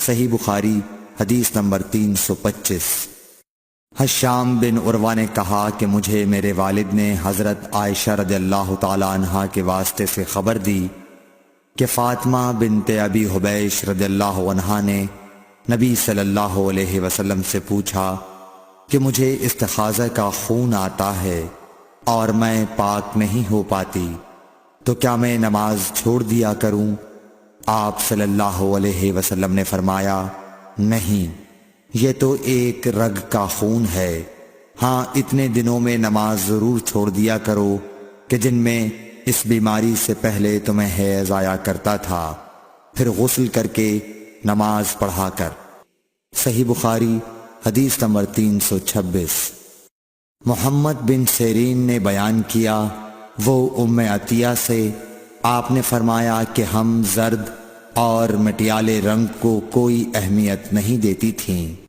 صحیح بخاری حدیث نمبر 325۔ حشام بن عروہ نے کہا کہ مجھے میرے والد نے حضرت عائشہ رضی اللہ تعالی عنہا کے واسطے سے خبر دی کہ فاطمہ بنت ابی حبیش رضی اللہ عنہا نے نبی صلی اللہ علیہ وسلم سے پوچھا کہ مجھے استحاضہ کا خون آتا ہے اور میں پاک نہیں ہو پاتی، تو کیا میں نماز چھوڑ دیا کروں؟ آپ صلی اللہ علیہ وسلم نے فرمایا، نہیں، یہ تو ایک رگ کا خون ہے، ہاں اتنے دنوں میں نماز ضرور چھوڑ دیا کرو کہ جن میں اس بیماری سے پہلے تمہیں حیض آیا کرتا تھا، پھر غسل کر کے نماز پڑھا کر۔ صحیح بخاری حدیث نمبر 326۔ محمد بن سیرین نے بیان کیا، وہ ام عطیہ سے، آپ نے فرمایا کہ ہم زرد اور مٹیالے رنگ کو کوئی اہمیت نہیں دیتی تھیں۔